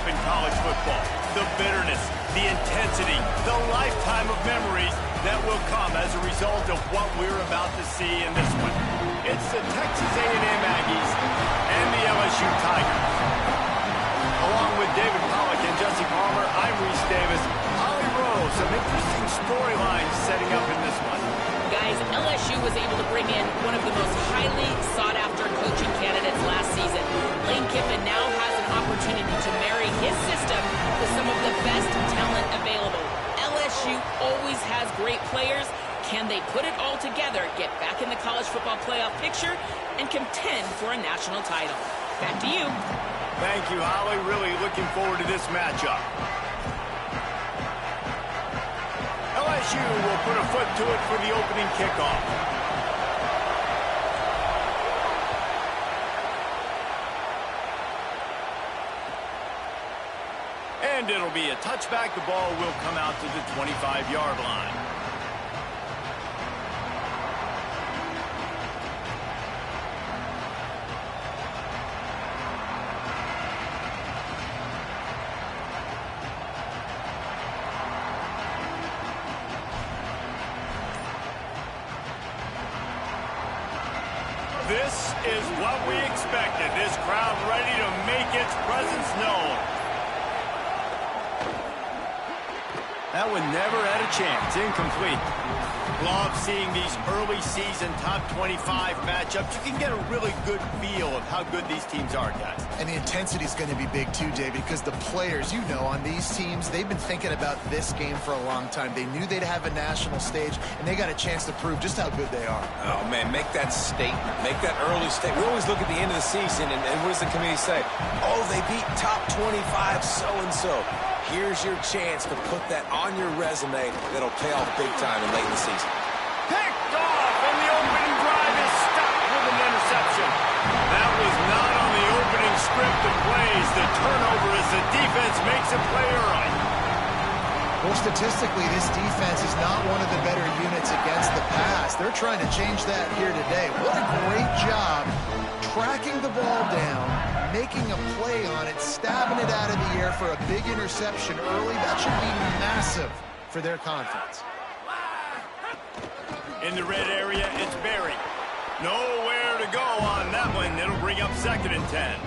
up in college football. The bitterness, the intensity, the lifetime of memories that will come as a result of what we're about to see in this one. It's the Texas A&M Aggies and the LSU Tigers. Along with David Pollack and Jesse Palmer, I'm Reese Davis. Holly Rose, some interesting storylines setting up in this one. Guys, LSU was able to bring in one of the most highly sought-after coaching candidates last season. Lane Kiffin now has an opportunity to marry his system with some of the best talent available. LSU always has great players. Can they put it all together, get back in the college football playoff picture, and contend for a national title? Back to you. Thank you, Holly. Really looking forward to this matchup. LSU will put a foot to it for the opening kickoff. And it'll be a touchback. The ball will come out to the 25-yard line. This is what we expected. This crowd ready to make its presence known. That one never had a chance. Incomplete. Love seeing these early season top 25 matchups. You can get a really good feel of how good these teams are, guys. And the intensity is going to be big too, David, because the players, you know, on these teams, they've been thinking about this game for a long time. They knew they'd have a national stage, and they got a chance to prove just how good they are. Oh, man, make that statement. Make that early statement. We always look at the end of the season, and what does the committee say? Oh, they beat top 25 so-and-so. Here's your chance to put that on your resume that'll pay off big time and late in the season. Picked off, and the opening drive is stopped with an interception. That was not on the opening script of plays. The turnover as the defense makes a play early. Well, statistically, this defense is not one of the better units against the pass. They're trying to change that here today. What a great job tracking the ball down, making a play on it, stabbing it out of the air for a big interception early. That should be massive for their confidence. In the red area, it's Barry. Nowhere to go on that one. It'll bring up 2nd and 10.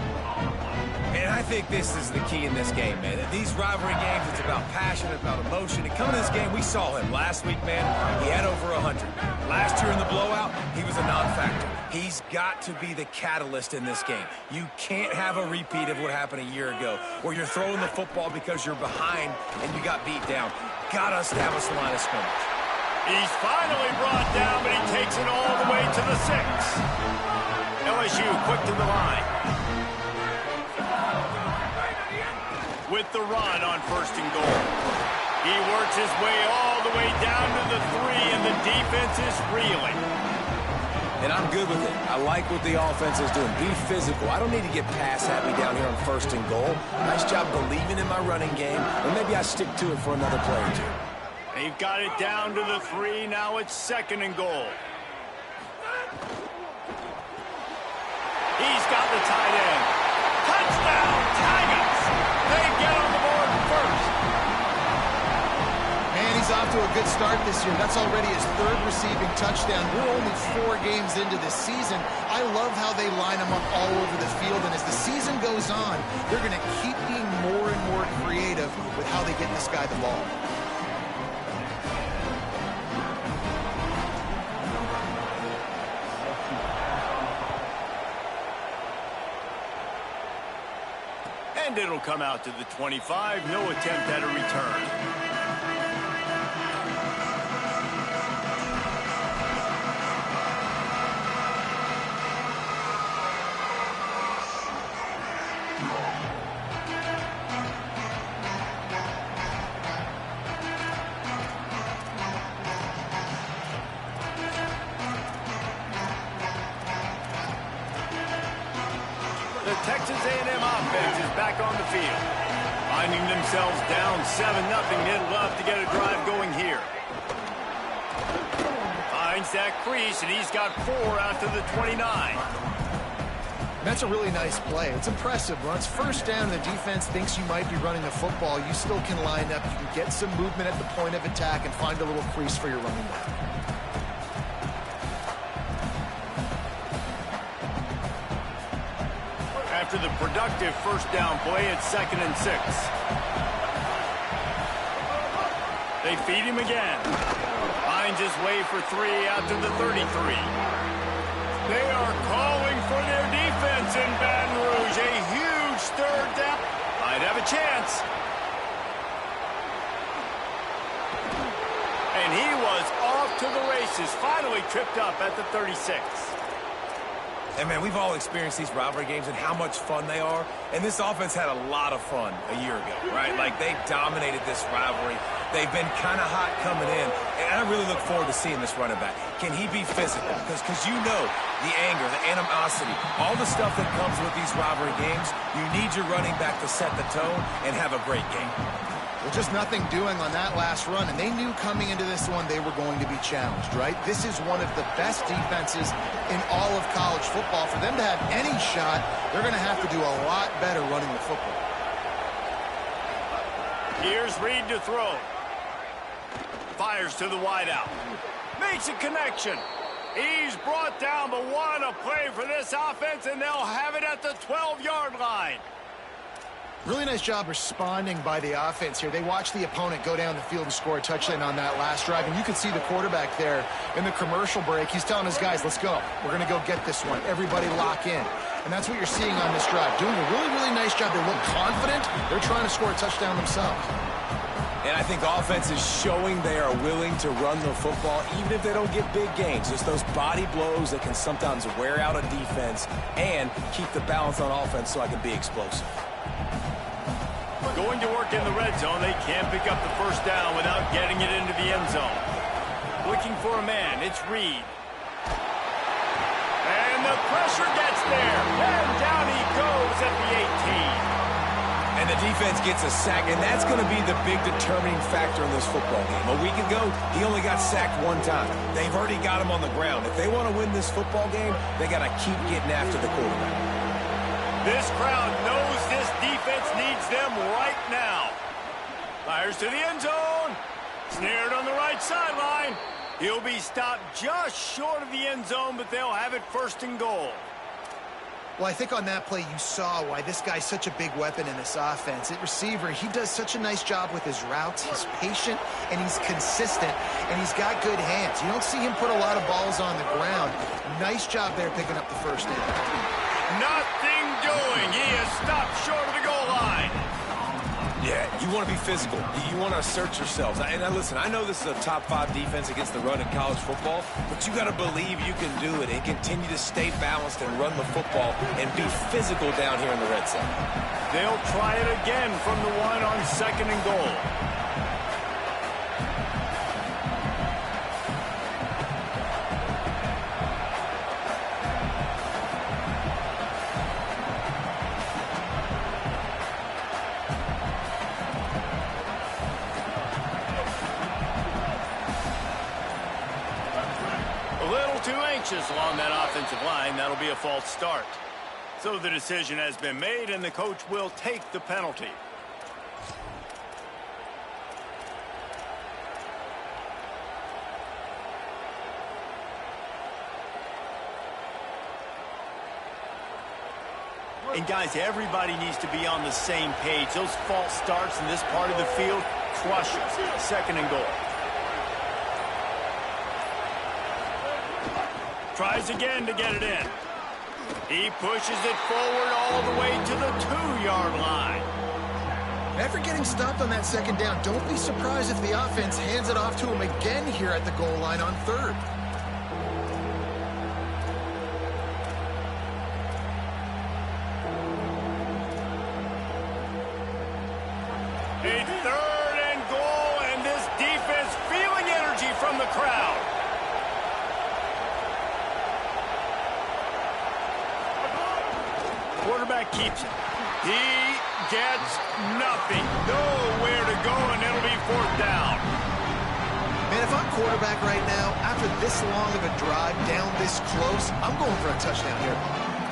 And I think this is the key in this game, man. These rivalry games, it's about passion, about emotion. And coming to this game, we saw him last week, man. He had over 100. Last year in the blowout, he was a non-factor. He's got to be the catalyst in this game. You can't have a repeat of what happened a year ago, where you're throwing the football because you're behind and you got beat down. Got to establish the line of scrimmage. He's finally brought down, but he takes it all the way to the 6. LSU quick to the line. With the run on 1st and goal. He works his way all the way down to the 3, and the defense is reeling. And I'm good with it. I like what the offense is doing. Be physical. I don't need to get pass happy down here on 1st and goal. Nice job believing in my running game, and maybe I stick to it for another play or two. They've got it down to the 3. Now it's 2nd and goal. He's got the tight end. Touchdown, Tigers! They get on the board first. Man, he's off to a good start this year. That's already his 3rd receiving touchdown. We're only 4 games into this season. I love how they line him up all over the field, and as the season goes on, they're going to keep being more and more creative with how they get this guy the ball. And it'll come out to the 25. No attempt at a return. The Texas A&M offense is back on the field. Finding themselves down 7-0. They'd love to get a drive going here. Finds that crease, and he's got 4 out to the 29. That's a really nice play. It's impressive. When it's first down and the defense thinks you might be running the football, you still can line up. You can get some movement at the point of attack and find a little crease for your running back. After the productive first down play, it's 2nd and 6. They feed him again. Finds his way for 3 out to the 33. They are calling for their defense in Baton Rouge. A huge 3rd down. Might have a chance. And he was off to the races. Finally tripped up at the 36. And, man, we've all experienced these rivalry games and how much fun they are. And this offense had a lot of fun a year ago, right? Like, they dominated this rivalry. They've been kind of hot coming in. And I really look forward to seeing this running back. Can he be physical? Because you know the anger, the animosity, all the stuff that comes with these rivalry games, you need your running back to set the tone and have a great game. Well, just nothing doing on that last run, and they knew coming into this one they were going to be challenged, right? This is one of the best defenses in all of college football. For them to have any shot, they're going to have to do a lot better running the football. Here's Reed to throw. Fires to the wideout. Makes a connection. He's brought down, but what a play for this offense, and they'll have it at the 12-yard line. Really nice job responding by the offense here. They watched the opponent go down the field and score a touchdown on that last drive, and you can see the quarterback there in the commercial break. He's telling his guys, let's go. We're going to go get this one. Everybody lock in. And that's what you're seeing on this drive. Doing a really, really nice job. They look confident. They're trying to score a touchdown themselves. And I think the offense is showing they are willing to run the football, even if they don't get big gains. Just those body blows that can sometimes wear out a defense and keep the balance on offense so I can be explosive. Going to work in the red zone, they can't pick up the first down without getting it into the end zone. Looking for a man, it's Reed. And the pressure gets there. And down he goes at the 18. And the defense gets a sack, and that's going to be the big determining factor in this football game. A week ago, he only got sacked 1 time. They've already got him on the ground. If they want to win this football game, they got to keep getting after the quarterback. This crowd knows this defense needs them right now. Fires to the end zone. Snared on the right sideline. He'll be stopped just short of the end zone, but they'll have it 1st and goal. Well, I think on that play you saw why this guy's such a big weapon in this offense. At receiver, he does such a nice job with his routes. He's patient, and he's consistent, and he's got good hands. You don't see him put a lot of balls on the ground. Nice job there picking up the first down. Nothing doing. He is stopped short of the goal line. Yeah, you want to be physical. You want to assert yourselves. And listen, I know this is a top 5 defense against the run in college football, but you got to believe you can do it and continue to stay balanced and run the football and be physical down here in the red zone. They'll try it again from the 1 on 2nd and goal. Along that offensive line, that'll be a false start. So the decision has been made, and the coach will take the penalty. And guys, everybody needs to be on the same page. Those false starts in this part of the field crush us. 2nd and goal. Tries again to get it in. He pushes it forward all the way to the 2-yard line. After getting stopped on that 2nd down, don't be surprised if the offense hands it off to him again here at the goal line on 3rd. A 3rd and goal, and this defense feeling energy from the crowd. Quarterback keeps it. He gets nothing. Nowhere to go, and it'll be 4th down. Man, if I'm quarterback right now, after this long of a drive down this close, I'm going for a touchdown here.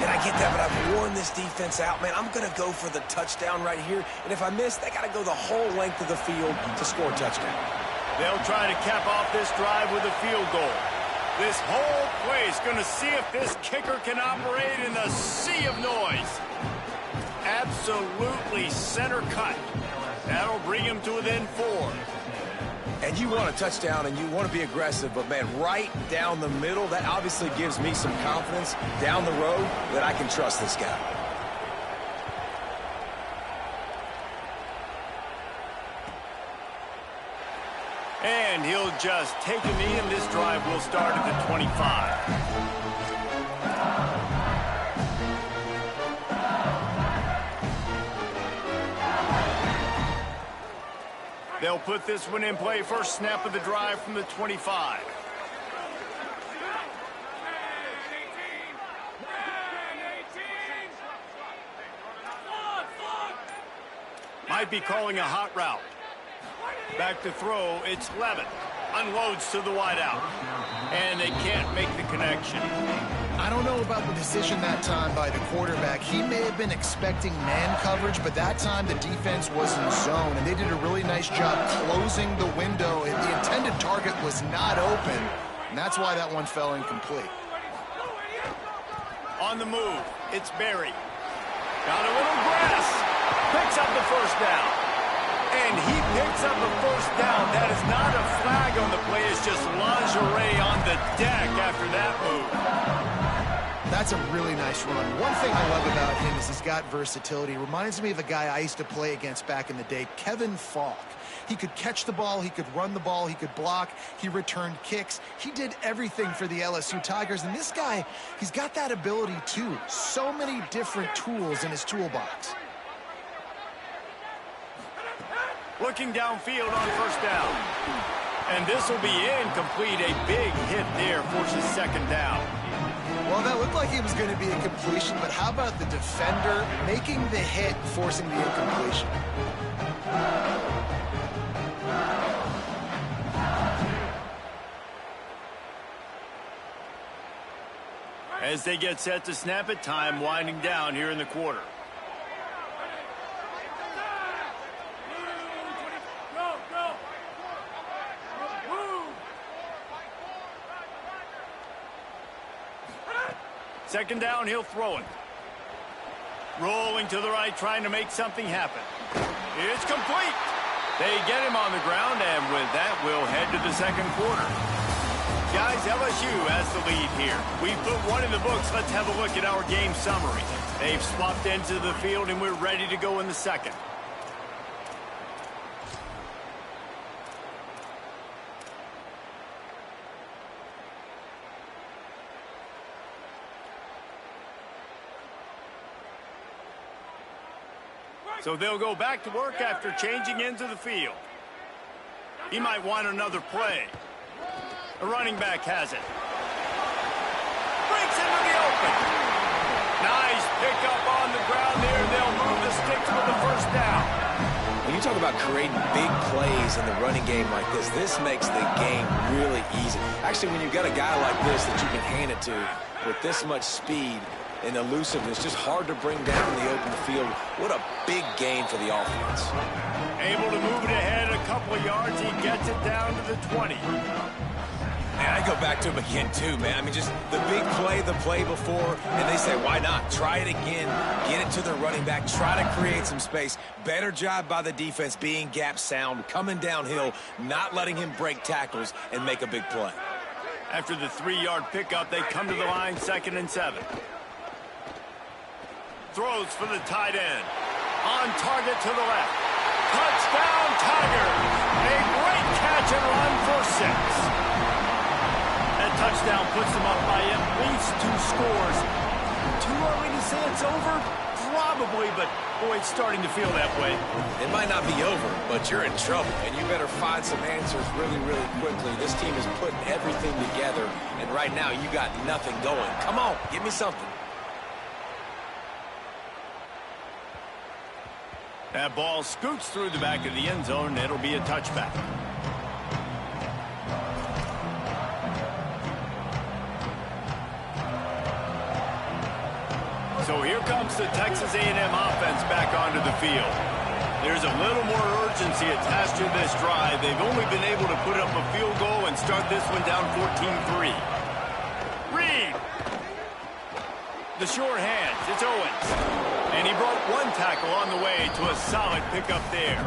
And I get that, but I've worn this defense out, man. I'm going to go for the touchdown right here. And if I miss, they got to go the whole length of the field to score a touchdown. They'll try to cap off this drive with a field goal. This whole play is going to see if this kicker can operate in the sea of noise. Absolutely center cut. That'll bring him to within 4. And you want a touchdown and you want to be aggressive, but, man, right down the middle, that obviously gives me some confidence down the road that I can trust this guy. And he'll just take a knee, and this drive will start at the 25. They'll put this one in play. First snap of the drive from the 25. Might be calling a hot route. Back to throw, it's Levin. Unloads to the wideout. And they can't make the connection. I don't know about the decision that time by the quarterback. He may have been expecting man coverage, but that time the defense was in zone, and they did a really nice job closing the window. And the intended target was not open, and that's why that one fell incomplete. On the move, it's Berry. Got a little grass. Picks up the first down. And he picks up the first down. That is not a flag on the play. It's just lingerie on the deck after that move. That's a really nice run. One thing I love about him is he's got versatility. Reminds me of a guy I used to play against back in the day, Kevin Falk. He could catch the ball, he could run the ball, he could block, he returned kicks. He did everything for the LSU Tigers, and this guy, he's got that ability too. So many different tools in his toolbox. Looking downfield on first down. And this will be incomplete. A big hit there, forces second down. Well, that looked like it was going to be a completion, but how about the defender making the hit, forcing the incompletion? As they get set to snap it, time winding down here in the quarter. Second down, he'll throw it. Rolling to the right, trying to make something happen. It's complete. They get him on the ground, and with that, we'll head to the second quarter. Guys, LSU has the lead here. We put one in the books. Let's have a look at our game summary. They've swapped into the field, and we're ready to go in the second. So they'll go back to work after changing into the field. He might want another play. The running back has it. Breaks into the open. Nice pickup on the ground there. They'll move the sticks with the first down. When you talk about creating big plays in the running game like this makes the game really easy. Actually, when you've got a guy like this that you can hand it to with this much speed and elusiveness, just hard to bring down in the open field. What a big gain for the offense. Able to move it ahead a couple of yards. He gets it down to the 20. And I go back to him again, too, man. I mean, just the big play, the play before, and they say, why not? Try it again. Get it to the running back. Try to create some space. Better job by the defense being gap sound, coming downhill, not letting him break tackles and make a big play. After the 3-yard pickup, they come to the line, 2nd and 7. Throws for the tight end. On target to the left. Touchdown, Tigers. A great catch and run for 6. That touchdown puts them up by at least 2 scores. Too early to say it's over? Probably, but boy, it's starting to feel that way. It might not be over, but you're in trouble, and you better find some answers really, really quickly. This team is putting everything together, and right now you got nothing going. Come on, give me something. That ball scoots through the back of the end zone, and it'll be a touchback. So here comes the Texas A&M offense back onto the field. There's a little more urgency attached to this drive. They've only been able to put up a field goal and start this one down 14-3. Reed. The short hands. It's Owens. And he brought one tackle on the way to a solid pickup there.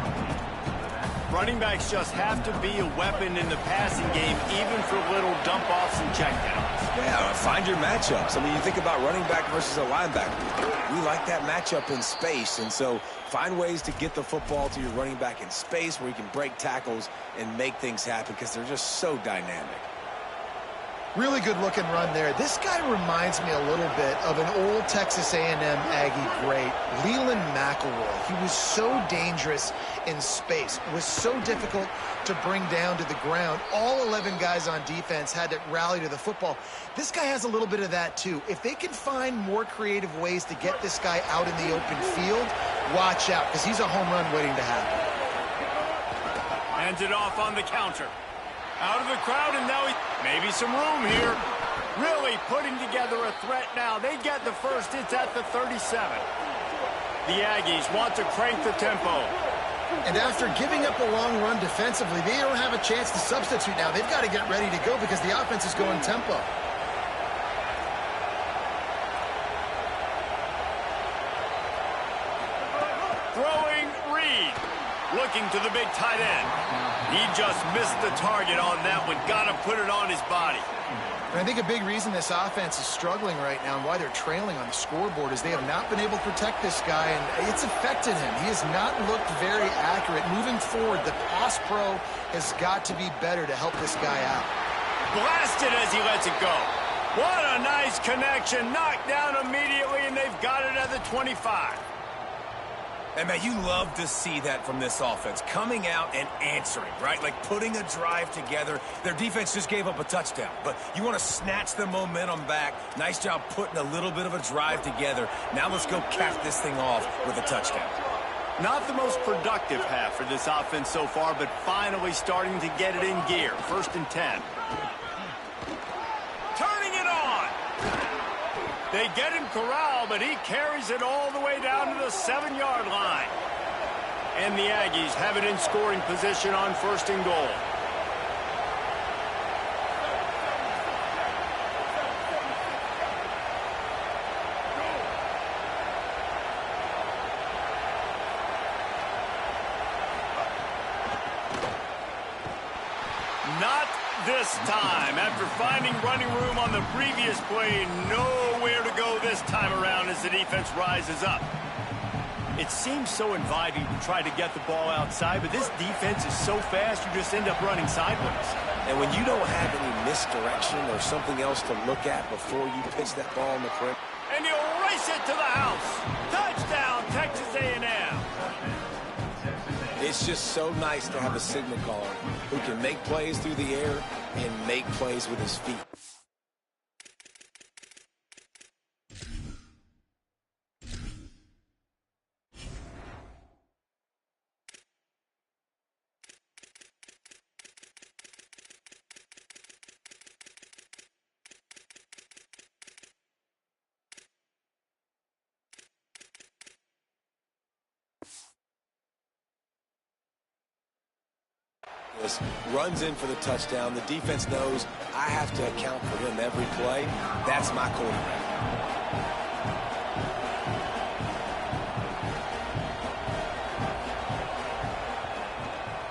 Running backs just have to be a weapon in the passing game, even for little dump-offs and checkdowns. Yeah, find your matchups. I mean, you think about running back versus a linebacker. We like that matchup in space, and so find ways to get the football to your running back in space where you can break tackles and make things happen because they're just so dynamic. Really good-looking run there. This guy reminds me a little bit of an old Texas A&M Aggie great, Leland McElroy. He was so dangerous in space. It was so difficult to bring down to the ground. All 11 guys on defense had to rally to the football. This guy has a little bit of that, too. If they can find more creative ways to get this guy out in the open field, watch out, because he's a home run waiting to happen. Hands it off on the counter. Out of the crowd, and now maybe some room here. Really putting together a threat now. They get the first. It's at the 37. The Aggies want to crank the tempo. And after giving up a long run defensively, they don't have a chance to substitute now. They've got to get ready to go because the offense is going tempo. Throwing Reed. Looking to the big tight end. He just missed the target on that one. Got to put it on his body. And I think a big reason this offense is struggling right now and why they're trailing on the scoreboard is they have not been able to protect this guy, and it's affected him. He has not looked very accurate. Moving forward, the pass pro has got to be better to help this guy out. Blasted as he lets it go. What a nice connection. Knocked down immediately, and they've got it at the 25. And, man, you love to see that from this offense, coming out and answering, right? Like putting a drive together. Their defense just gave up a touchdown, but you want to snatch the momentum back. Nice job putting a little bit of a drive together. Now let's go cap this thing off with a touchdown. Not the most productive half for this offense so far, but finally starting to get it in gear. 1st and 10. Turning it on. They get him corralled, but he carries it all the way down to the 7-yard line. And the Aggies have it in scoring position on 1st and goal. Not this time. After finding running room on the previous play, nowhere to go this time around as the defense rises up. It seems so inviting to try to get the ball outside, but this defense is so fast you just end up running sideways. And when you don't have any misdirection or something else to look at before you pitch that ball in the perimeter. And he'll race it to the house. Touchdown, Texas A&M. It's just so nice to have a signal caller who can make plays through the air and make plays with his feet. Runs in for the touchdown. The defense knows I have to account for him every play. That's my quarterback.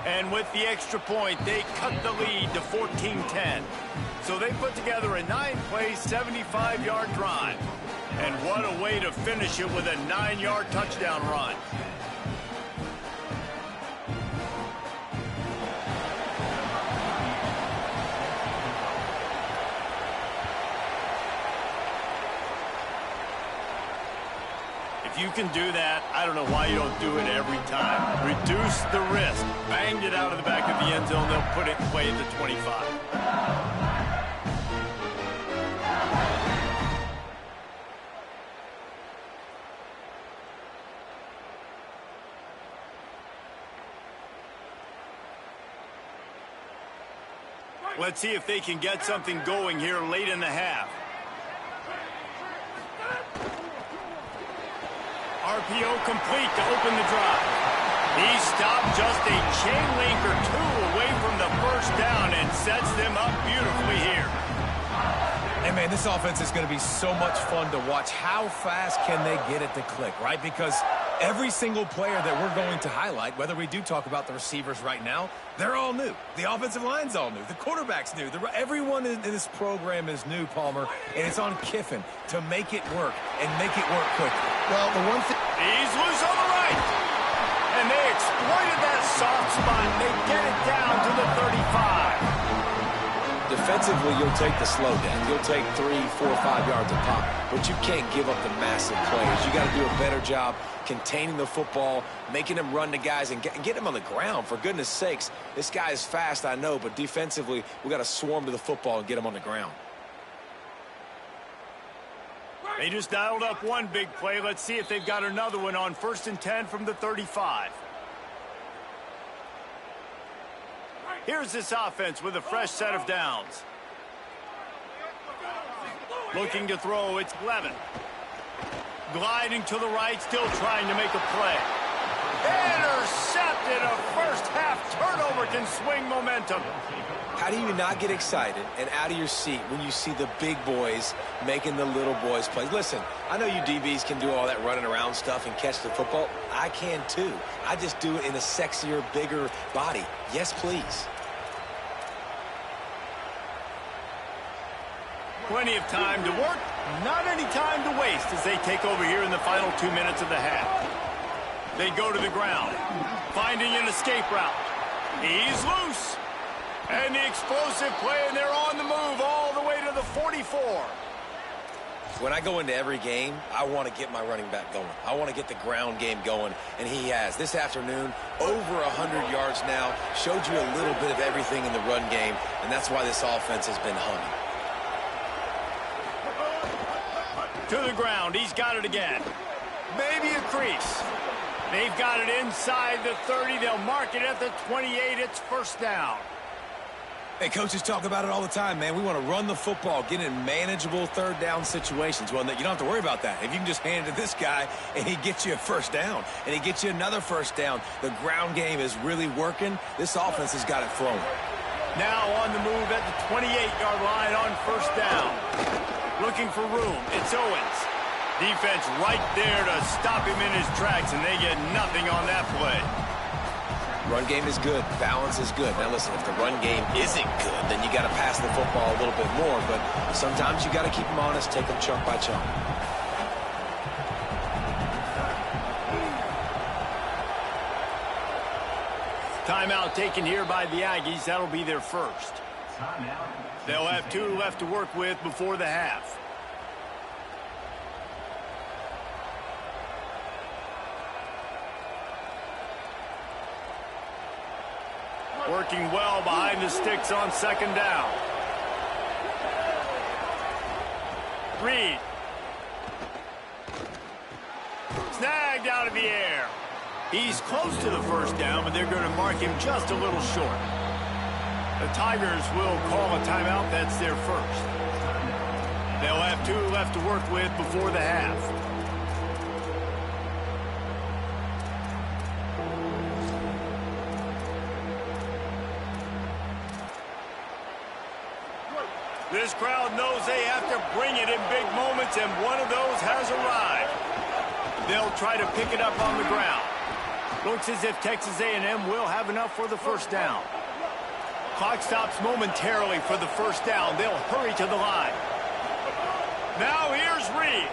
And with the extra point, they cut the lead to 14-10. So they put together a 9-play, 75-yard drive. And what a way to finish it with a 9-yard touchdown run. If you can do that, I don't know why you don't do it every time. Reduce the risk. Banged it out of the back of the end zone. They'll put it in play at the 25. Let's see if they can get something going here late in the half. RPO complete to open the drive. He stopped just a chain link or two away from the first down and sets them up beautifully here. Hey, man, this offense is going to be so much fun to watch. How fast can they get it to click, right? Because every single player that we're going to highlight, whether we do talk about the receivers right now, they're all new. The offensive line's all new. The quarterback's new. Everyone in this program is new, Palmer, and it's on Kiffin to make it work and make it work quickly. Well, the one thing... He's loose on the right. And they exploited that soft spot. They get it down to the 35. Defensively, you'll take the slow down. You'll take 3, 4, 5 yards a pop, but you can't give up the massive plays. You got to do a better job containing the football, making them run to guys, and get them on the ground. For goodness sakes, this guy is fast, I know, but defensively, we got to swarm to the football and get him on the ground. They just dialed up one big play. Let's see if they've got another one on 1st and 10 from the 35. Here's this offense with a fresh set of downs. Looking to throw, it's Levin. Gliding to the right, still trying to make a play. Intercepted. A first half turnover can swing momentum. How do you not get excited and out of your seat when you see the big boys making the little boys play? Listen, I know you DBs can do all that running around stuff and catch the football. I can too. I just do it in a sexier, bigger body. Yes, please. Plenty of time to work, not any time to waste as they take over here in the final 2 minutes of the half. They go to the ground, finding an escape route. He's loose. And the explosive play, and they're on the move all the way to the 44. When I go into every game, I want to get my running back going. I want to get the ground game going, and he has. This afternoon, over 100 yards now, showed you a little bit of everything in the run game, and that's why this offense has been humming. To the ground, he's got it again. Maybe a crease. They've got it inside the 30. They'll mark it at the 28. It's first down. Hey, coaches talk about it all the time, man. We want to run the football, get in manageable third down situations. Well, you don't have to worry about that. If you can just hand it to this guy and he gets you a first down and he gets you another first down, the ground game is really working. This offense has got it flowing. Now on the move at the 28-yard line on first down. Looking for room. It's Owens. Defense right there to stop him in his tracks, and they get nothing on that play. Run game is good. Balance is good. Now, listen, if the run game isn't good, then you got to pass the football a little bit more. But sometimes you got to keep them honest, take them chunk by chunk. Timeout taken here by the Aggies. That'll be their first. They'll have 2 left to work with before the half. Working well behind the sticks on second down. Reed. Snagged out of the air. He's close to the first down, but they're going to mark him just a little short. The Tigers will call a timeout. That's their first. They'll have 2 left to work with before the half. This crowd knows they have to bring it in big moments, and one of those has arrived. They'll try to pick it up on the ground. Looks as if Texas A&M will have enough for the first down. Clock stops momentarily for the first down. They'll hurry to the line. Now here's Reed.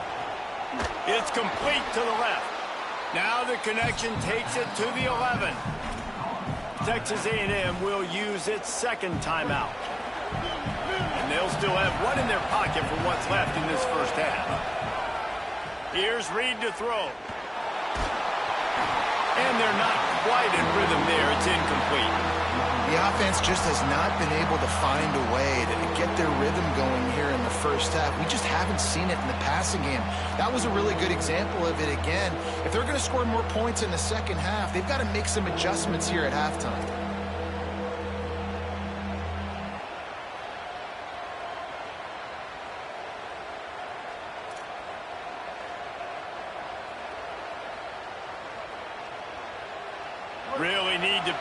It's complete to the left. Now the connection takes it to the 11. Texas A&M will use its second timeout. And they'll still have one in their pocket for what's left in this first half. Here's Reed to throw. And they're not quite in rhythm there. It's incomplete. The offense just has not been able to find a way to get their rhythm going here in the first half. We just haven't seen it in the passing game. That was a really good example of it again. If they're going to score more points in the second half, they've got to make some adjustments here at halftime.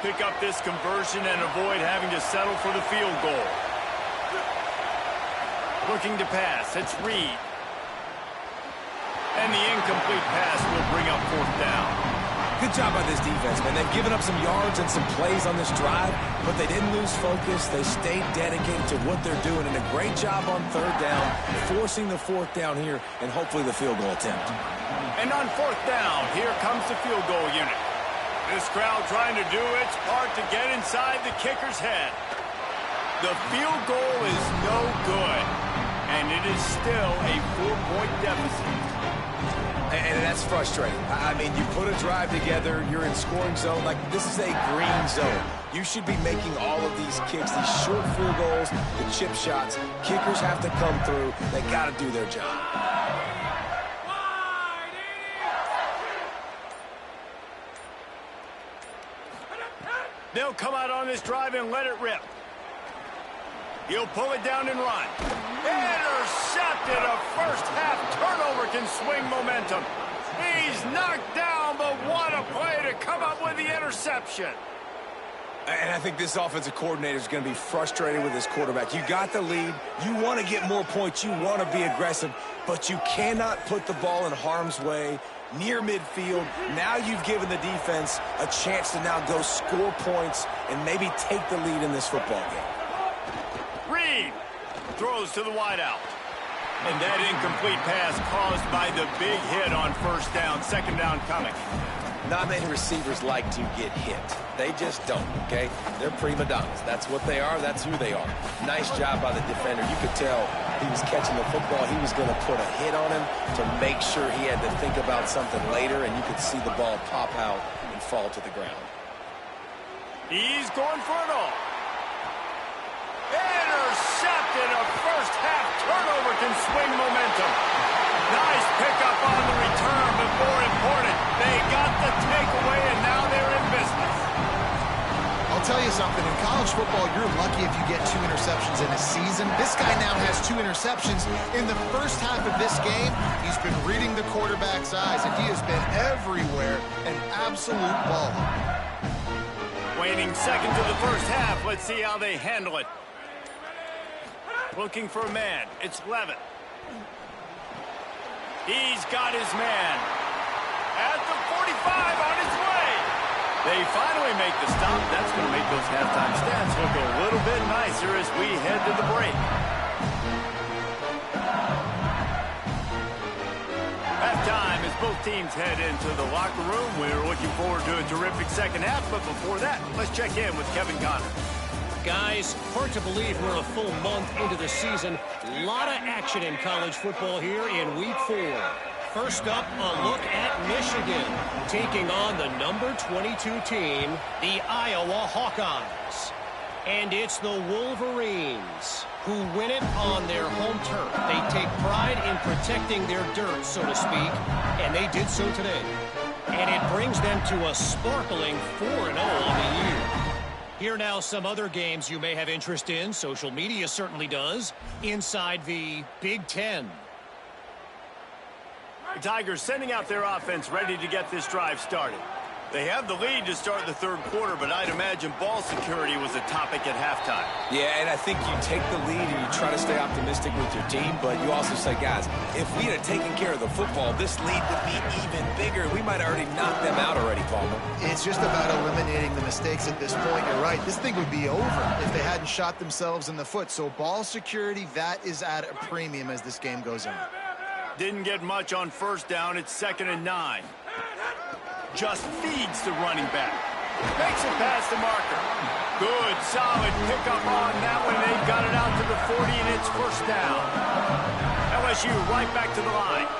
pick up this conversion and avoid having to settle for the field goal. Looking to pass, it's Reed. And the incomplete pass will bring up 4th down. Good job by this defense, man. They've given up some yards and some plays on this drive, but they didn't lose focus. They stayed dedicated to what they're doing, and a great job on 3rd down, forcing the 4th down here, and hopefully the field goal attempt. And on 4th down, here comes the field goal unit. This crowd trying to do its part to get inside the kicker's head. The field goal is no good, and it is still a 4-point deficit. And that's frustrating. I mean, you put a drive together, you're in scoring zone. Like, this is a green zone. You should be making all of these kicks, these short field goals, the chip shots. Kickers have to come through. They got to do their job. They'll come out on this drive and let it rip. He'll pull it down and run. Intercepted. A first-half turnover can swing momentum. He's knocked down, but what a play to come up with the interception. And I think this offensive coordinator is going to be frustrated with his quarterback. You got the lead. You want to get more points. You want to be aggressive, but you cannot put the ball in harm's way near midfield. Now you've given the defense a chance to now go score points and maybe take the lead in this football game. Reed throws to the wideout. And that incomplete pass caused by the big hit on 1st down. 2nd down coming. Not many receivers like to get hit. They just don't, okay? They're prima donnas. That's what they are. That's who they are. Nice job by the defender. You could tell he was catching the football. He was going to put a hit on him to make sure he had to think about something later, and you could see the ball pop out and fall to the ground. He's going for it all. Intercepted. A first-half turnover can swing momentum. Nice pickup on the return, but more important, they got the takeaway, and now they're in business. I'll tell you something. In college football, you're lucky if you get 2 interceptions in a season. This guy now has 2 interceptions. In the first half of this game, he's been reading the quarterback's eyes, and he has been everywhere, an absolute baller. Waning second to the first half. Let's see how they handle it. Looking for a man. It's Levitt. He's got his man. At the 45 on his way. They finally make the stop. That's going to make those halftime stats look a little bit nicer as we head to the break. Halftime as both teams head into the locker room. We're looking forward to a terrific second half, but before that, let's check in with Kevin Connor. Guys, hard to believe we're a full month into the season. A lot of action in college football here in Week 4. First up, a look at Michigan, taking on the number 22 team, the Iowa Hawkeyes. And it's the Wolverines who win it on their home turf. They take pride in protecting their dirt, so to speak, and they did so today. And it brings them to a sparkling 4-0 on the year. Here now some other games you may have interest in. Social media certainly does. Inside the Big Ten. The Tigers sending out their offense ready to get this drive started. They have the lead to start the 3rd quarter, but I'd imagine ball security was a topic at halftime. Yeah, and I think you take the lead and you try to stay optimistic with your team, but you also say, guys, if we had taken care of the football, this lead would be even bigger. We might have already knocked them out already, Palmer. It's just about eliminating the mistakes at this point. You're right. This thing would be over if they hadn't shot themselves in the foot. So ball security, that is at a premium as this game goes on. Didn't get much on 1st down. It's 2nd and 9. Just feeds the running back. Makes it past the marker. Good, solid pickup on that one. They've got it out to the 40, and it's 1st down. LSU right back to the line.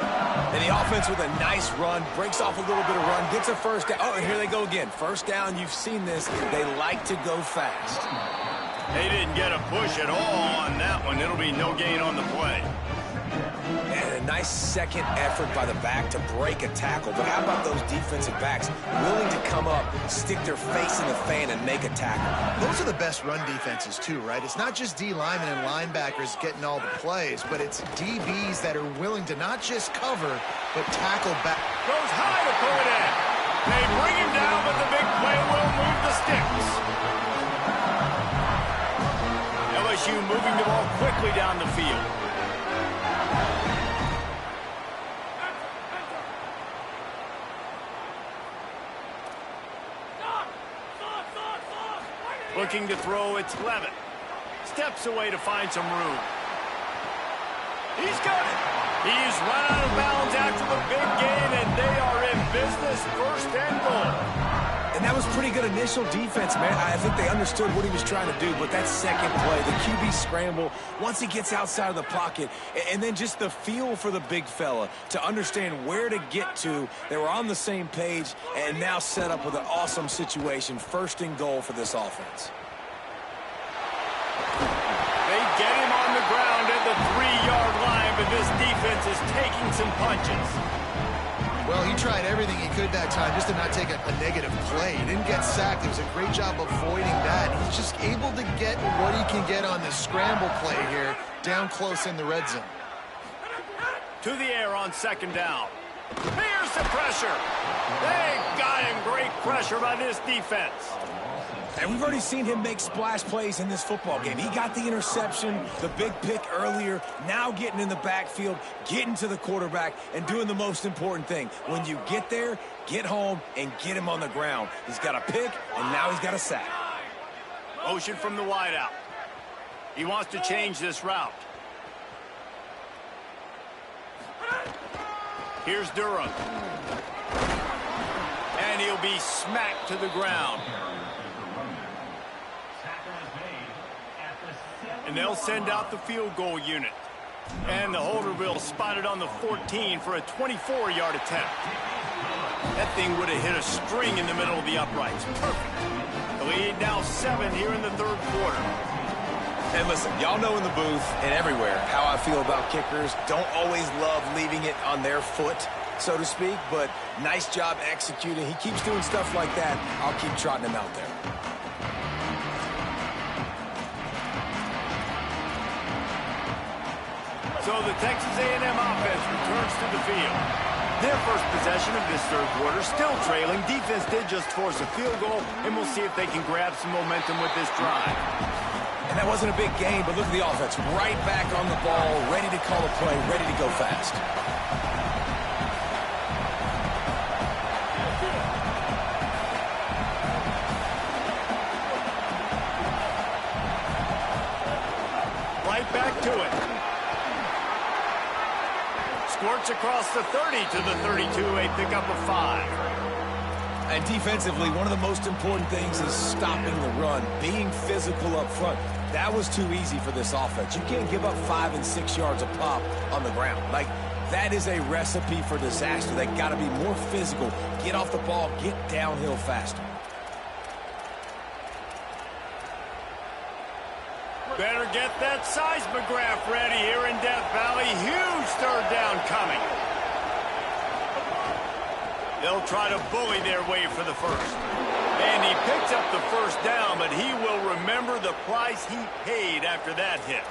And the offense with a nice run, breaks off a little bit of run, gets a 1st down. Oh, and here they go again. 1st down, you've seen this. They like to go fast. They didn't get a push at all on that one. It'll be no gain on the play. And a nice second effort by the back to break a tackle. But how about those defensive backs willing to come up, stick their face in the fan, and make a tackle? Those are the best run defenses, too, right? It's not just D linemen and linebackers getting all the plays, but it's DBs that are willing to not just cover, but tackle back. Goes high to pull it in. They bring him down, but the big play will move the sticks. LSU moving the ball quickly down the field. Looking to throw, it's Levitt. Steps away to find some room. He's got it. He's run out of bounds after the big gain, and they are in business, first and goal. And that was pretty good initial defense, man. I think they understood what he was trying to do, but that second play, the QB scramble, once he gets outside of the pocket, and then just the feel for the big fella to understand where to get to. They were on the same page and now set up with an awesome situation, first and goal for this offense. They get him on the ground at the 3-yard line, but this defense is taking some punches. Well, he tried everything he could that time just to not take a negative play. He didn't get sacked. It was a great job avoiding that. He's just able to get what he can get on this scramble play here down close in the red zone. To the air on second down. Here's the pressure. They got him. Great pressure by this defense. And we've already seen him make splash plays in this football game. He got the interception, the big pick earlier, now getting in the backfield, getting to the quarterback, and doing the most important thing. When you get there, get home, and get him on the ground. He's got a pick, and now he's got a sack. Motion from the wideout. He wants to change this route. Here's Durham. And he'll be smacked to the ground. And they'll send out the field goal unit. And the holder will spot it on the 14 for a 24-yard attempt. That thing would have hit a string in the middle of the uprights. Perfect. The lead now 7 here in the third quarter. And listen, y'all know in the booth and everywhere how I feel about kickers. Don't always love leaving it on their foot, so to speak, but nice job executing. He keeps doing stuff like that. I'll keep trotting him out there. So the Texas A&M offense returns to the field. Their first possession of this third quarter, still trailing. Defense did just force a field goal, and we'll see if they can grab some momentum with this drive. And that wasn't a big gain, but look at the offense. Right back on the ball, ready to call a play, ready to go fast. Right back to it. Squirts across the 30 to the 32, a pickup of 5. And defensively, one of the most important things is stopping the run, being physical up front. That was too easy for this offense. You can't give up 5 and 6 yards a pop on the ground. Like, that is a recipe for disaster. They got to be more physical, get off the ball, get downhill faster. Better get that seismograph ready here in Death Valley. Huge third down coming. They'll try to bully their way for the first. And he picks up the first down, but he will remember the price he paid after that hit.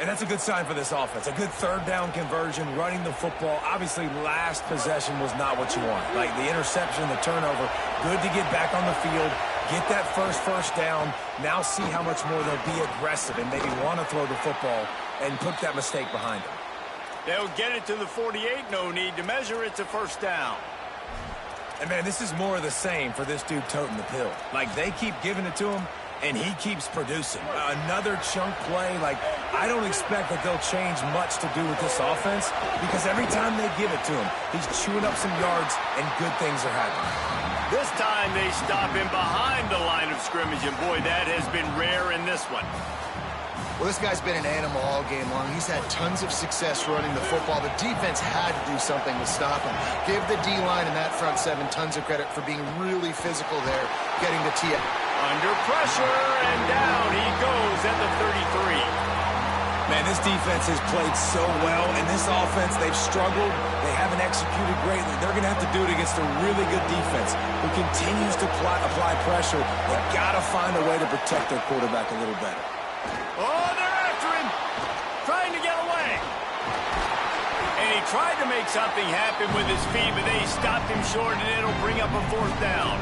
And that's a good sign for this offense. A good third down conversion, running the football. Obviously, last possession was not what you want. Like the interception, the turnover. Good to get back on the field, get that first down. Now see how much more they'll be aggressive and maybe want to throw the football and put that mistake behind them. They'll get it to the 48. No need to measure. It's a first down. And, man, this is more of the same for this dude toting the pill. Like, they keep giving it to him, and he keeps producing. Another chunk play. Like, I don't expect that they'll change much to do with this offense because every time they give it to him, he's chewing up some yards, and good things are happening. This time they stop him behind the line of scrimmage, and, boy, that has been rare in this one. Well, this guy's been an animal all game long. He's had tons of success running the football. The defense had to do something to stop him. Give the D-line and that front seven tons of credit for being really physical there, getting the T. Under pressure, and down he goes at the 33. Man, this defense has played so well, and this offense, they've struggled. They haven't executed greatly. They're going to have to do it against a really good defense who continues to apply pressure. They've got to find a way to protect their quarterback a little better. Oh, they're after him, trying to get away. And he tried to make something happen with his feet, but they stopped him short, and it'll bring up a fourth down.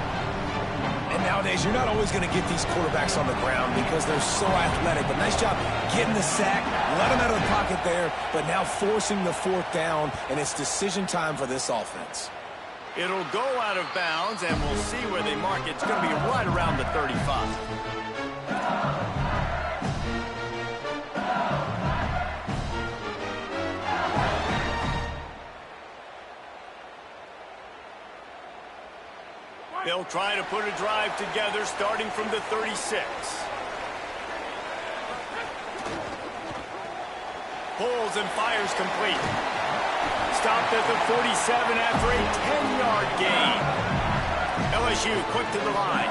And Nowadays, you're not always going to get these quarterbacks on the ground because they're so athletic. But nice job getting the sack, let them out of the pocket there, but now forcing the fourth down, and it's decision time for this offense. It'll go out of bounds, and we'll see where they mark it. It's going to be right around the 35. They'll try to put a drive together starting from the 36. Pulls and fires complete. Stopped at the 47 after a 10-yard gain. LSU quick to the line.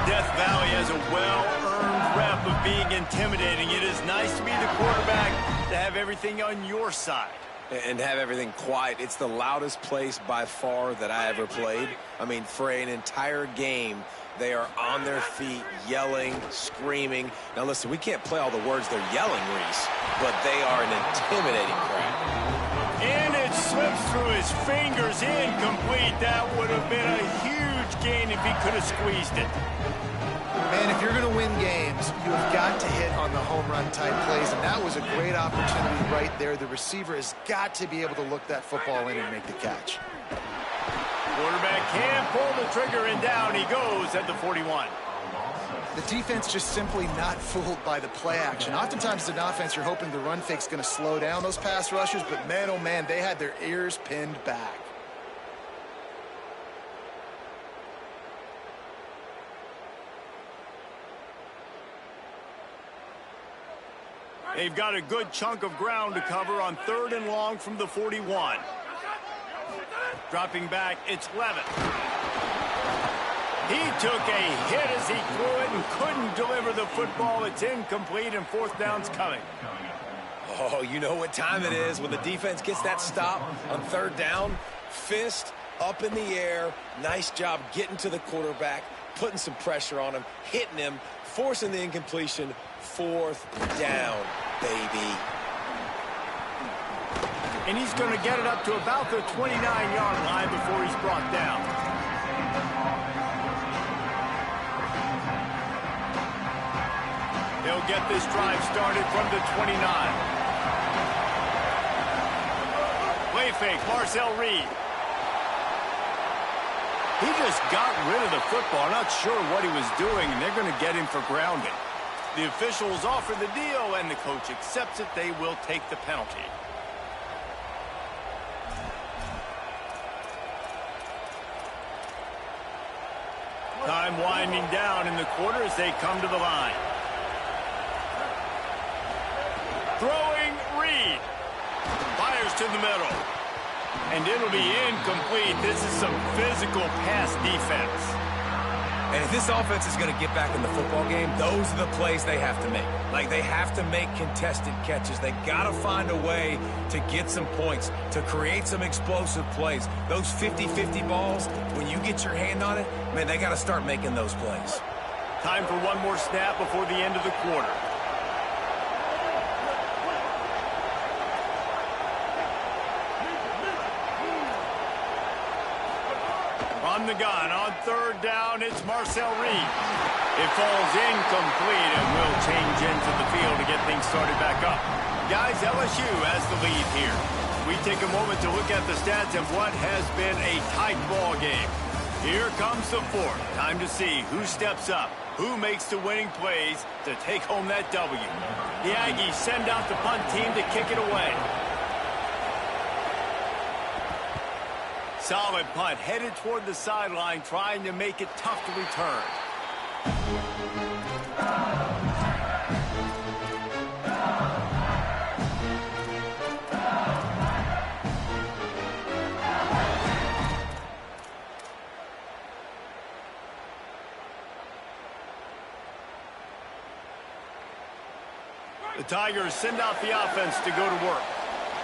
Death Valley has a well-earned rep of being intimidating. It is nice to be the quarterback to have everything on your side. And have everything quiet. It's the loudest place by far that I ever played. I mean, for an entire game, they are on their feet, yelling, screaming. Now, listen, we can't play all the words they're yelling, Reese, but they are an intimidating crowd. And it slips through his fingers, incomplete. That would have been a huge gain if he could have squeezed it. Man, if you're going to win games, you have got to hit on the home run type plays, and that was a great opportunity right there. The receiver has got to be able to look that football in and make the catch. Quarterback can pull the trigger, and down he goes at the 41. The defense just simply not fooled by the play action. Oftentimes as an offense, you're hoping the run fake's going to slow down those pass rushers, but man, oh man, they had their ears pinned back. They've got a good chunk of ground to cover on 3rd and long from the 41. Dropping back, it's Levitt. He took a hit as he threw it and couldn't deliver the football. It's incomplete, and 4th down's coming. Oh, you know what time it is when the defense gets that stop on 3rd down. Fist up in the air. Nice job getting to the quarterback, putting some pressure on him, hitting him, forcing the incompletion. 4th down, baby. And he's going to get it up to about the 29-yard line before he's brought down. They'll get this drive started from the 29. Play fake, Marcel Reed. He just got rid of the football. Not sure what he was doing, and they're going to get him for grounding. The officials offer the deal, and the coach accepts it. They will take the penalty. Time winding down in the quarter as they come to the line. Throwing Reed. Fires to the middle. And it'll be incomplete. This is some physical pass defense. And if this offense is going to get back in the football game, those are the plays they have to make. Like, they have to make contested catches. They got to find a way to get some points, to create some explosive plays. Those 50-50 balls, when you get your hand on it, man, they got to start making those plays. Time for one more snap before the end of the quarter. On the gun, on 3rd down, it's Marcel Reed. It falls incomplete and will change into the field to get things started back up. Guys, LSU has the lead here. We take a moment to look at the stats of what has been a tight ball game. Here comes the 4th. Time to see who steps up, who makes the winning plays to take home that W. The Aggies send out the punt team to kick it away. Solid punt, headed toward the sideline, trying to make it tough to return. The Tigers send out the offense to go to work.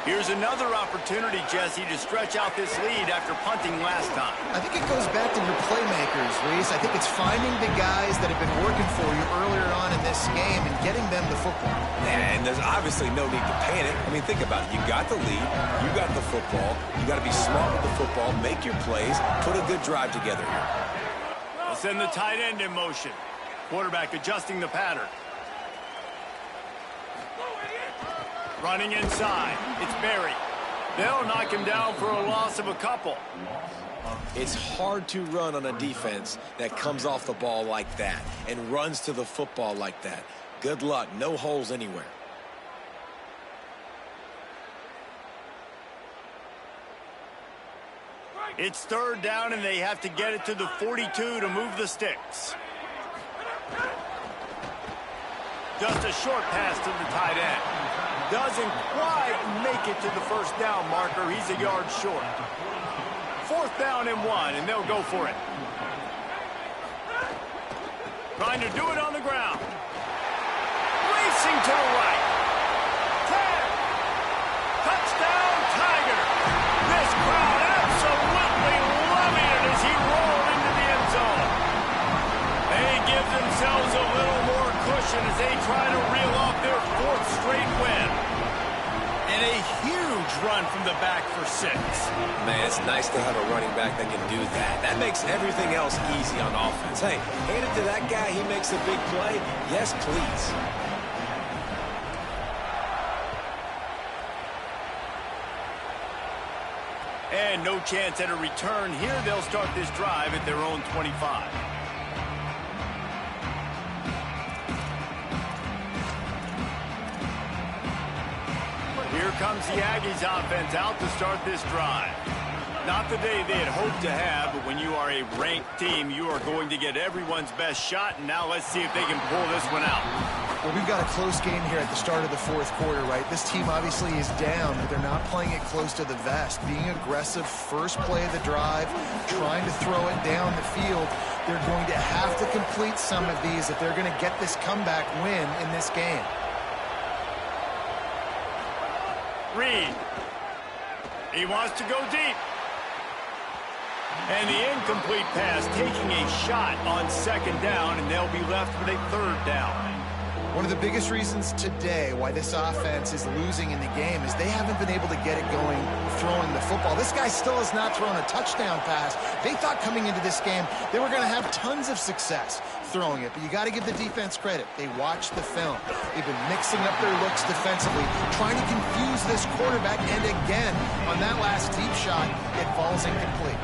Here's another opportunity, Jesse, to stretch out this lead after punting last time. I think it goes back to your playmakers, Reese. I think it's finding the guys that have been working for you earlier on in this game and getting them the football. And there's obviously no need to panic. I mean, think about it. You got the lead. You got the football. You got to be smart with the football, make your plays, put a good drive together here. The send the tight end in motion. Quarterback adjusting the pattern. Running inside. It's Barry. They'll knock him down for a loss of a couple. It's hard to run on a defense that comes off the ball like that and runs to the football like that. Good luck. No holes anywhere. It's third down, and they have to get it to the 42 to move the sticks. Just a short pass to the tight end. Doesn't quite make it to the first down marker. He's a yard short. Fourth down and 1, and they'll go for it. Trying to do it on the ground. Racing to the right. 10. Touchdown, Tiger. This crowd absolutely loving it as he rolled into the end zone. They give themselves a little more cushion as they try to reel off their 4th straight win. And a huge run from the back for 6. Man, it's nice to have a running back that can do that. That makes everything else easy on offense. Hey, hand it to that guy. He makes a big play. Yes, please. And no chance at a return here. They'll start this drive at their own 25. Here comes the Aggies offense out to start this drive. Not the day they had hoped to have, but when you are a ranked team, you are going to get everyone's best shot. And now let's see if they can pull this one out. Well, we've got a close game here at the start of the 4th quarter, right? This team obviously is down, but they're not playing it close to the vest. Being aggressive, first play of the drive, trying to throw it down the field. They're going to have to complete some of these if they're going to get this comeback win in this game. Reed. He wants to go deep. And the incomplete pass taking a shot on 2nd down, and they'll be left with a 3rd down. One of the biggest reasons today why this offense is losing in the game is they haven't been able to get it going throwing the football. This guy still has not thrown a touchdown pass. They thought coming into this game they were going to have tons of success throwing it, but you got to give the defense credit. They watched the film. They've been mixing up their looks defensively, trying to confuse this quarterback, and again, on that last deep shot, it falls incomplete.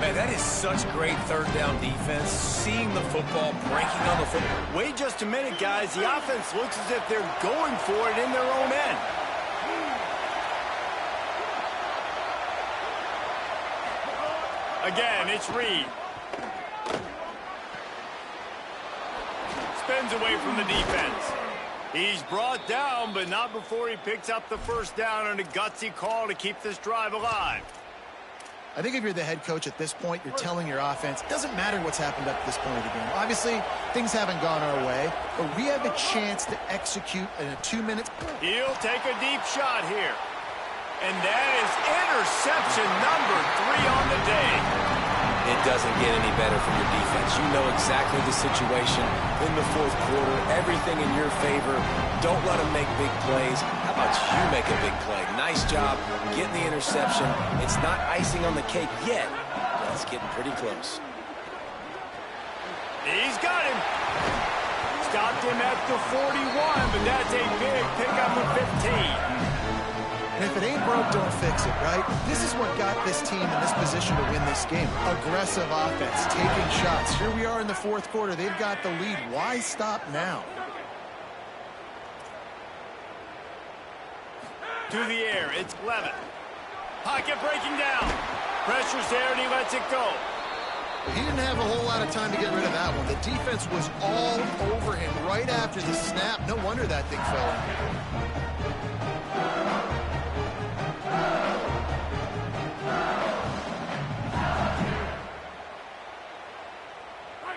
Man, that is such great 3rd down defense. Seeing the football, breaking on the football. Wait just a minute, guys. The offense looks as if they're going for it in their own end. Again, it's Reed. Spins away from the defense. He's brought down, but not before he picks up the 1st down on a gutsy call to keep this drive alive. I think if you're the head coach at this point, you're telling your offense, it doesn't matter what's happened up to this point of the game. Obviously, things haven't gone our way, but we have a chance to execute in a 2 minutes. He'll take a deep shot here. And that is interception number 3 on the day. It doesn't get any better from your defense. You know exactly the situation in the 4th quarter. Everything in your favor. Don't let them make big plays. How about you make a big play? Nice job getting the interception. It's not icing on the cake yet, but it's getting pretty close. He's got him. Stopped him at the 41, but that's a big pickup of 15. And if it ain't broke, don't fix it, right? This is what got this team in this position to win this game. Aggressive offense, taking shots. Here we are in the 4th quarter. They've got the lead. Why stop now? To the air, it's Levin. Pocket breaking down. Pressure's there, and he lets it go. He didn't have a whole lot of time to get rid of that one. The defense was all over him right after the snap. No wonder that thing fell in.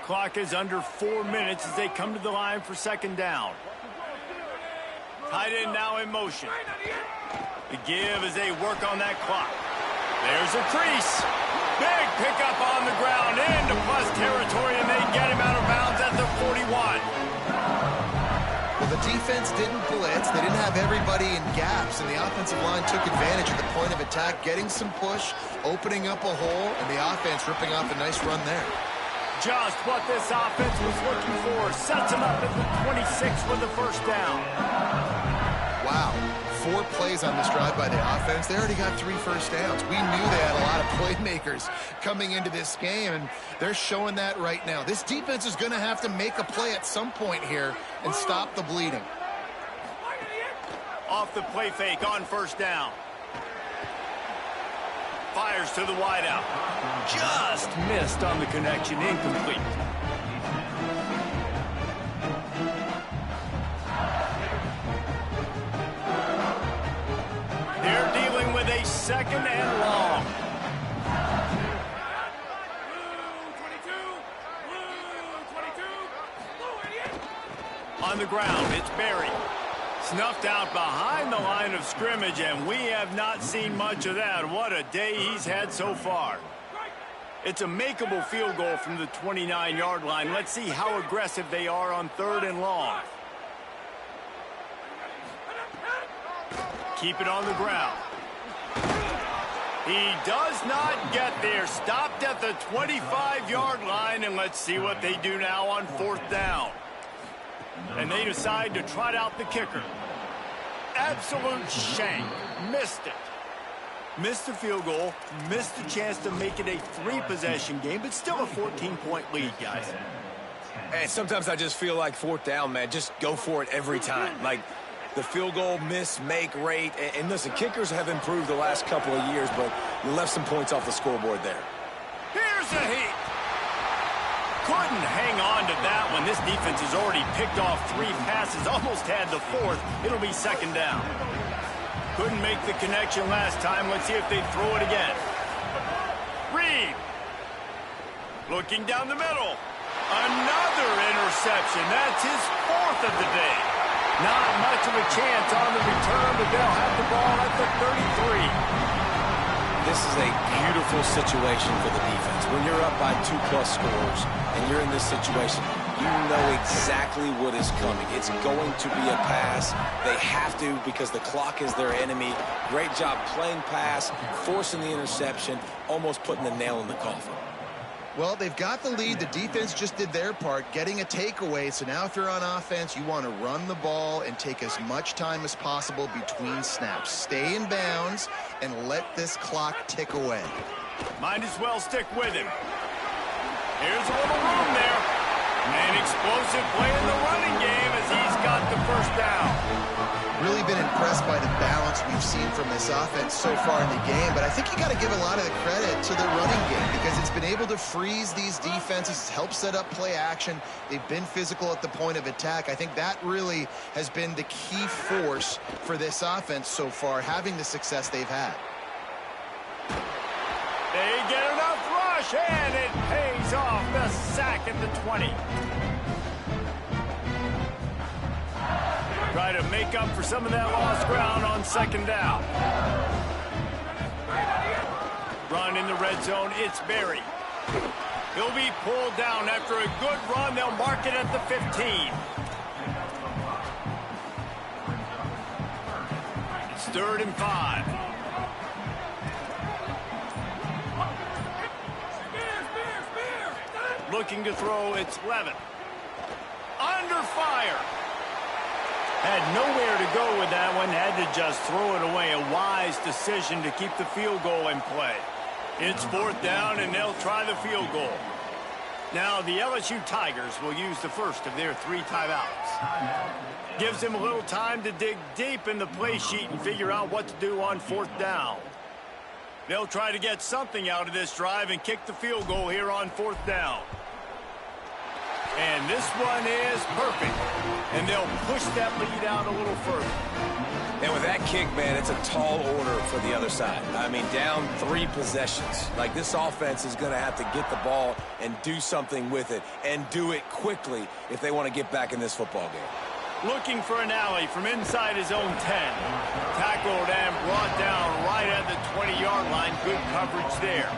Clock is under 4 minutes as they come to the line for 2nd down. Tight end now in motion. The give as they work on that clock. There's a crease. Big pickup on the ground into plus territory, and they get him out of bounds at the 41. Well, the defense didn't blitz. They didn't have everybody in gaps, and the offensive line took advantage of the point of attack, getting some push, opening up a hole, and the offense ripping off a nice run there. Just what this offense was looking for. Sets them up at the 26 for the first down. Wow. 4 plays on this drive by the offense. They already got 3 first downs. We knew they had a lot of playmakers coming into this game, and they're showing that right now. This defense is going to have to make a play at some point here and stop the bleeding. Off the play fake on first down. Fires to the wideout. Just missed on the connection. Incomplete. They're dealing with a second and long. On the ground, it's Berry. Snuffed out behind the line of scrimmage, and we have not seen much of that. What a day he's had so far. It's a makeable field goal from the 29-yard line. Let's see how aggressive they are on 3rd and long. Keep it on the ground. He does not get there. Stopped at the 25-yard line, and let's see what they do now on 4th down. And they decide to trot out the kicker. Absolute shank. Missed it. Missed the field goal. Missed the chance to make it a 3-possession game, but still a 14-point lead, guys. Hey, sometimes I just feel like 4th down, man. Just go for it every time. Like the field goal miss-make rate. And listen, kickers have improved the last couple of years, but you left some points off the scoreboard there. Here's a heat. Couldn't hang on to that one. This defense has already picked off 3 passes, almost had the 4th. It'll be 2nd down. Couldn't make the connection last time. Let's see if they throw it again. Reed. Looking down the middle. Another interception. That's his 4th of the day. Not much of a chance on the return, but they'll have the ball at the 33. This is a beautiful situation for the defense. When you're up by 2+ scores and you're in this situation, you know exactly what is coming. It's going to be a pass. They have to because the clock is their enemy. Great job playing pass, forcing the interception, almost putting the nail in the coffin. Well, they've got the lead. The defense just did their part, getting a takeaway. So now if you're on offense, you want to run the ball and take as much time as possible between snaps. Stay in bounds and let this clock tick away. Might as well stick with him. Here's a little room there. An explosive play in the running game as he's got the first down. Really been impressed by the balance we've seen from this offense so far in the game, but I think you got to give a lot of the credit to their running game because it's been able to freeze these defenses, help set up play action. They've been physical at the point of attack. I think that really has been the key force for this offense so far, having the success they've had. They get enough rush, and it pays off. The sack at the 20. Try to make up for some of that lost ground on 2nd down. Run in the red zone. It's Berry. He'll be pulled down after a good run. They'll mark it at the 15. It's 3rd and 5. Looking to throw. It's Levin. Under fire. Had nowhere to go with that one. Had to just throw it away. A wise decision to keep the field goal in play. It's 4th down, and they'll try the field goal. Now, the LSU Tigers will use the first of their 3 timeouts. Gives them a little time to dig deep in the play sheet and figure out what to do on 4th down. They'll try to get something out of this drive and kick the field goal here on 4th down. And this one is perfect. And they'll push that lead out a little further. And with that kick, man, it's a tall order for the other side. I mean, down 3 possessions. Like, this offense is going to have to get the ball and do something with it, and do it quickly if they want to get back in this football game. Looking for an alley from inside his own 10. Tackled and brought down right at the 20-yard line. Good coverage there.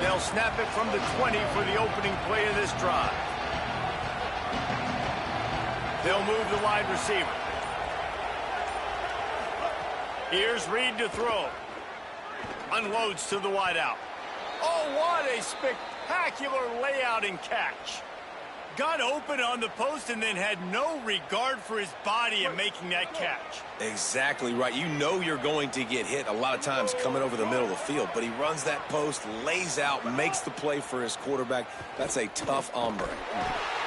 They'll snap it from the 20 for the opening play of this drive. They'll move the wide receiver. Here's Reed to throw. Unloads to the wideout. Oh, what a spectacular layout and catch. Got open on the post and then had no regard for his body in making that catch. Exactly right. You know you're going to get hit a lot of times coming over the middle of the field, but he runs that post, lays out, makes the play for his quarterback. That's a tough hombre.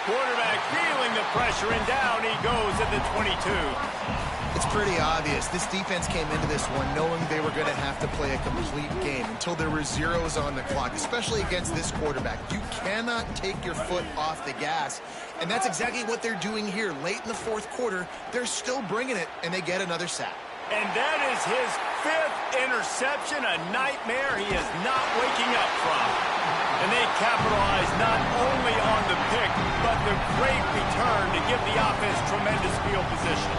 Quarterback feeling the pressure, and down he goes at the 22. It's pretty obvious. This defense came into this one knowing they were going to have to play a complete game until there were zeros on the clock, especially against this quarterback. You cannot take your foot off the gas, and that's exactly what they're doing here. Late in the fourth quarter, they're still bringing it, and they get another sack. And that is his 5th interception, a nightmare he is not waking up from. And they capitalize not only on the pick, but the great return to give the offense tremendous field position.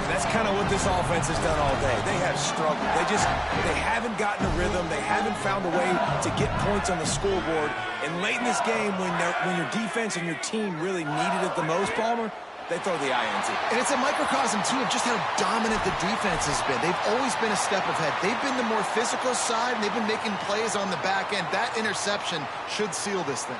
That's kind of what this offense has done all day. They have struggled. They haven't gotten a rhythm. They haven't found a way to get points on the scoreboard. And late in this game, when your defense and your team really needed it the most, Palmer, they throw the INT. And it's a microcosm, too, of just how dominant the defense has been. They've always been a step ahead. They've been the more physical side, and they've been making plays on the back end. That interception should seal this thing.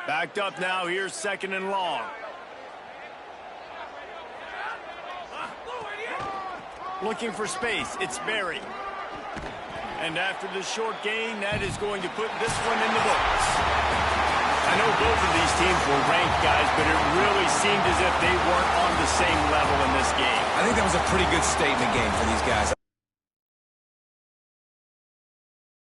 Backed up now, here's 2nd and long. Looking for space, it's Berry. And after the short gain, that is going to put this one in the books. I know both of these teams were ranked, guys, but it really seemed as if they weren't on the same level in this game. I think that was a pretty good statement game for these guys.